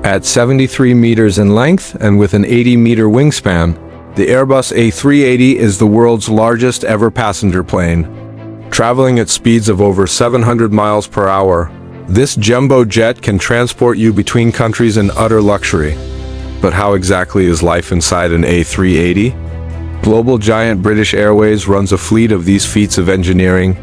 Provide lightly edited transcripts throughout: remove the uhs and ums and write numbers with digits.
At 73 meters in length and with an 80-meter wingspan, the Airbus A380 is the world's largest ever passenger plane. Traveling at speeds of over 700 miles per hour, this jumbo jet can transport you between countries in utter luxury. But how exactly is life inside an A380? Global giant British Airways runs a fleet of these feats of engineering,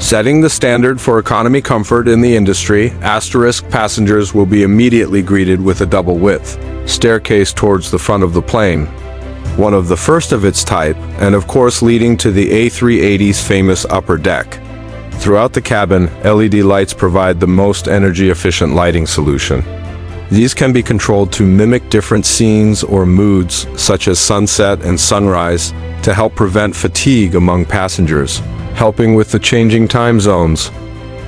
setting the standard for economy comfort in the industry. Asterisk passengers will be immediately greeted with a double-width staircase towards the front of the plane, one of the first of its type, and of course leading to the A380's famous upper deck. Throughout the cabin, LED lights provide the most energy-efficient lighting solution. These can be controlled to mimic different scenes or moods, such as sunset and sunrise, to help prevent fatigue among passengers, helping with the changing time zones.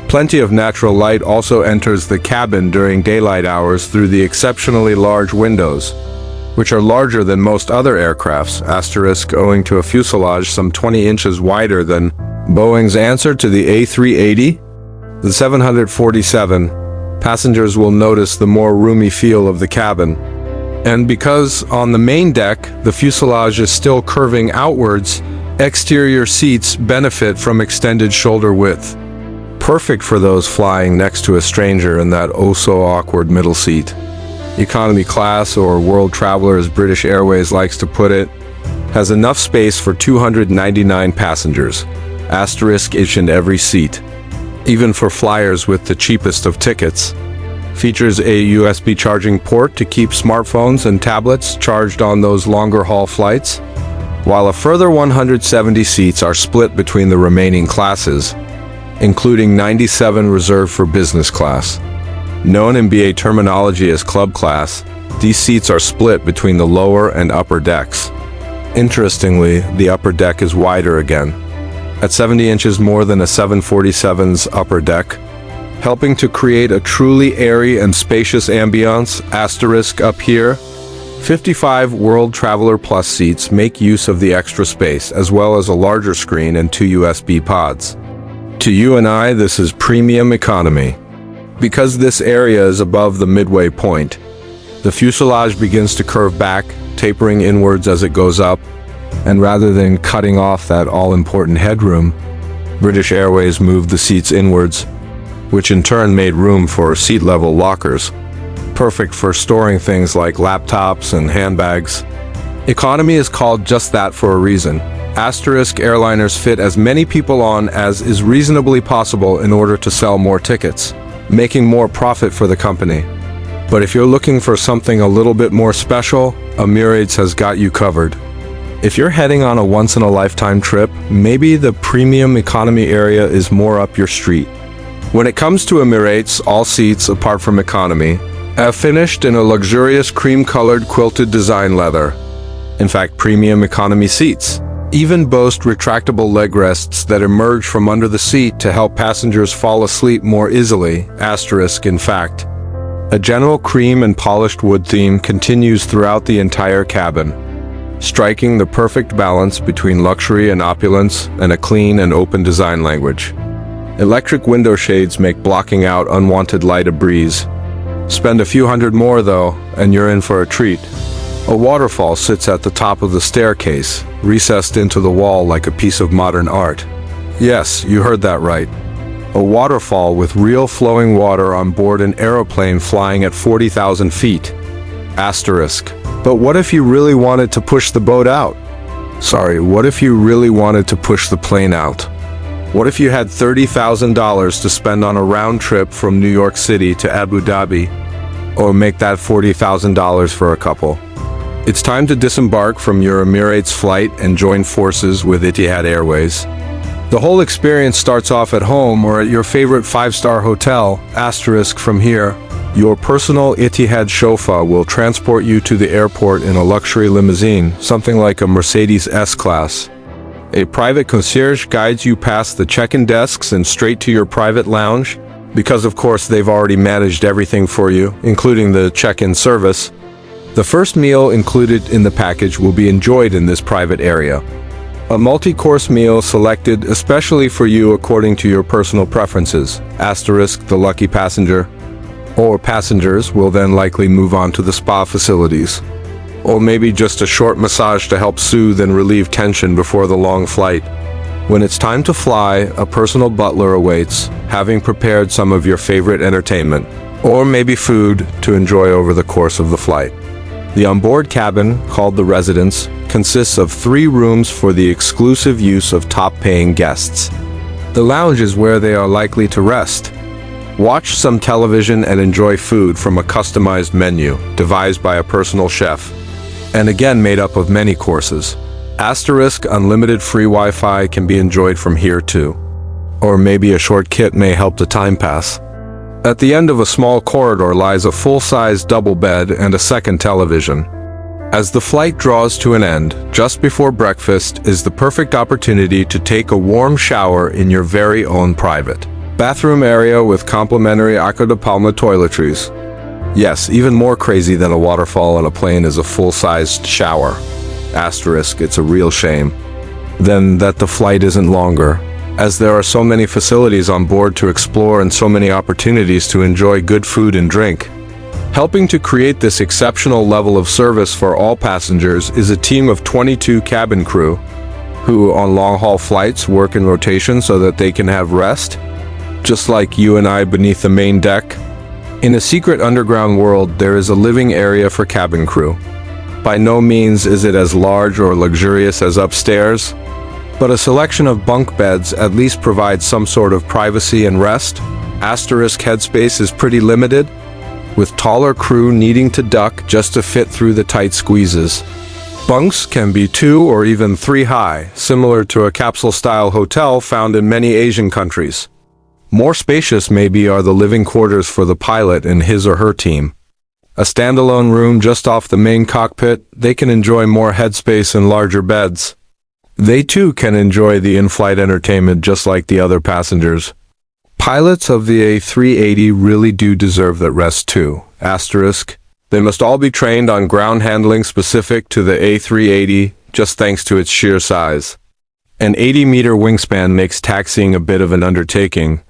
Plenty of natural light also enters the cabin during daylight hours through the exceptionally large windows, which are larger than most other aircrafts, asterisk owing to a fuselage some 20 inches wider than Boeing's answer to the A380. The 747, passengers will notice the more roomy feel of the cabin. And because on the main deck, the fuselage is still curving outwards, exterior seats benefit from extended shoulder width. Perfect for those flying next to a stranger in that oh-so-awkward middle seat. Economy class, or world traveler as British Airways likes to put it, has enough space for 299 passengers, asterisk each and every seat. Even for flyers with the cheapest of tickets. Features a USB charging port to keep smartphones and tablets charged on those longer haul flights, while a further 170 seats are split between the remaining classes, including 97 reserved for business class. Known in BA terminology as club class, these seats are split between the lower and upper decks. Interestingly, the upper deck is wider again, at 70 inches more than a 747's upper deck, helping to create a truly airy and spacious ambiance. Asterisk up here, 55 World Traveler Plus seats make use of the extra space, as well as a larger screen and 2 USB pods. To you and I, this is premium economy. Because this area is above the midway point, the fuselage begins to curve back, tapering inwards as it goes up, and rather than cutting off that all-important headroom, British Airways moved the seats inwards, which in turn made room for seat-level lockers, perfect for storing things like laptops and handbags. Economy is called just that for a reason. Asterisk airliners fit as many people on as is reasonably possible in order to sell more tickets, making more profit for the company. But if you're looking for something a little bit more special, Emirates has got you covered. If you're heading on a once-in-a-lifetime trip, maybe the premium economy area is more up your street. When it comes to Emirates, all seats, apart from economy, are finished in a luxurious cream-colored quilted design leather. In fact, premium economy seats even boast retractable leg rests that emerge from under the seat to help passengers fall asleep more easily. Asterisk, in fact, a general cream and polished wood theme continues throughout the entire cabin, striking the perfect balance between luxury and opulence and a clean and open design language. Electric window shades make blocking out unwanted light a breeze. Spend a few hundred more though, and you're in for a treat. A waterfall sits at the top of the staircase, recessed into the wall like a piece of modern art. Yes, you heard that right. A waterfall with real flowing water on board an aeroplane flying at 40,000 feet. Asterisk. But what if you really wanted to push the boat out? Sorry, what if you really wanted to push the plane out? What if you had $30,000 to spend on a round trip from New York City to Abu Dhabi? Or make that $40,000 for a couple? It's time to disembark from your Emirates flight and join forces with Etihad Airways. The whole experience starts off at home or at your favorite 5-star hotel. Asterisk from here, your personal Etihad chauffeur will transport you to the airport in a luxury limousine, something like a Mercedes S-Class. A private concierge guides you past the check-in desks and straight to your private lounge, because of course they've already managed everything for you, including the check-in service. The first meal included in the package will be enjoyed in this private area. A multi-course meal selected especially for you according to your personal preferences. Asterisk, the lucky passenger. Or passengers will then likely move on to the spa facilities. Or maybe just a short massage to help soothe and relieve tension before the long flight. When it's time to fly, a personal butler awaits, having prepared some of your favorite entertainment, or maybe food to enjoy over the course of the flight. The onboard cabin, called the residence, consists of 3 rooms for the exclusive use of top-paying guests. The lounge is where they are likely to rest, watch some television and enjoy food from a customized menu devised by a personal chef, and again made up of many courses. Asterisk unlimited free Wi-Fi can be enjoyed from here too. Or maybe a short kit may help the time pass. At the end of a small corridor lies a full-size double bed and a second television. As the flight draws to an end, just before breakfast is the perfect opportunity to take a warm shower in your very own private bathroom area with complimentary Acqua di Palma toiletries. Yes, even more crazy than a waterfall on a plane is a full-sized shower. Asterisk, it's a real shame. Then that the flight isn't longer, as there are so many facilities on board to explore and so many opportunities to enjoy good food and drink. Helping to create this exceptional level of service for all passengers is a team of 22 cabin crew, who on long-haul flights work in rotation so that they can have rest, just like you and I beneath the main deck. In a secret underground world, there is a living area for cabin crew. By no means is it as large or luxurious as upstairs, but a selection of bunk beds at least provides some sort of privacy and rest. Asterisk headspace is pretty limited, with taller crew needing to duck just to fit through the tight squeezes. Bunks can be 2 or even 3 high, similar to a capsule-style hotel found in many Asian countries. More spacious maybe are the living quarters for the pilot and his or her team. A standalone room just off the main cockpit, they can enjoy more headspace and larger beds. They too can enjoy the in-flight entertainment just like the other passengers. Pilots of the A380 really do deserve that rest too. Asterisk. They must all be trained on ground handling specific to the A380, just thanks to its sheer size. An 80-meter wingspan makes taxiing a bit of an undertaking,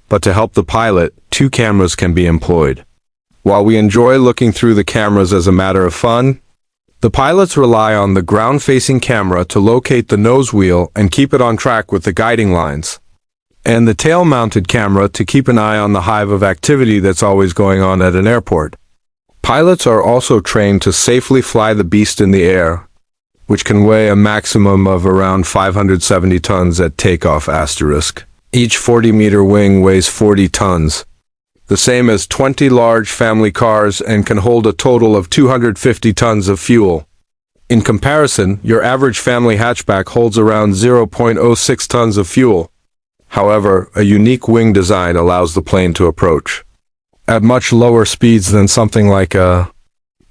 but to help the pilot, 2 cameras can be employed. While we enjoy looking through the cameras as a matter of fun, the pilots rely on the ground-facing camera to locate the nose wheel and keep it on track with the guiding lines, and the tail-mounted camera to keep an eye on the hive of activity that's always going on at an airport. Pilots are also trained to safely fly the beast in the air, which can weigh a maximum of around 570 tons at takeoff. Asterisk. Each 40-meter wing weighs 40 tons, the same as 20 large family cars, and can hold a total of 250 tons of fuel. In comparison, your average family hatchback holds around 0.06 tons of fuel. However, a unique wing design allows the plane to approach at much lower speeds than something like a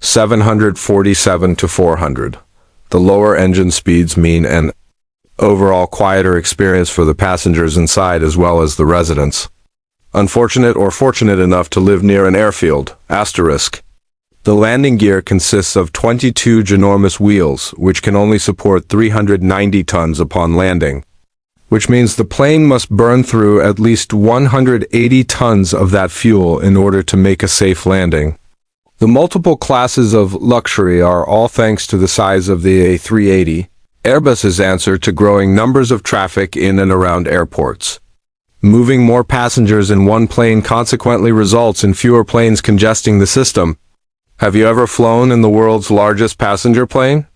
747 to 400. The lower engine speeds mean an overall quieter experience for the passengers inside as well as the residents. Unfortunate or fortunate enough to live near an airfield. Asterisk. The landing gear consists of 22 ginormous wheels, which can only support 390 tons upon landing, which means the plane must burn through at least 180 tons of that fuel in order to make a safe landing. The multiple classes of luxury are all thanks to the size of the A380, Airbus's answer to growing numbers of traffic in and around airports. Moving more passengers in one plane consequently results in fewer planes congesting the system. Have you ever flown in the world's largest passenger plane?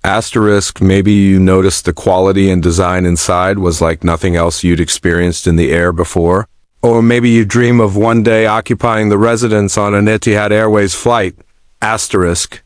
Asterisk, maybe you noticed the quality and design inside was like nothing else you'd experienced in the air before. Or maybe you dream of one day occupying the residence on an Etihad Airways flight. Asterisk,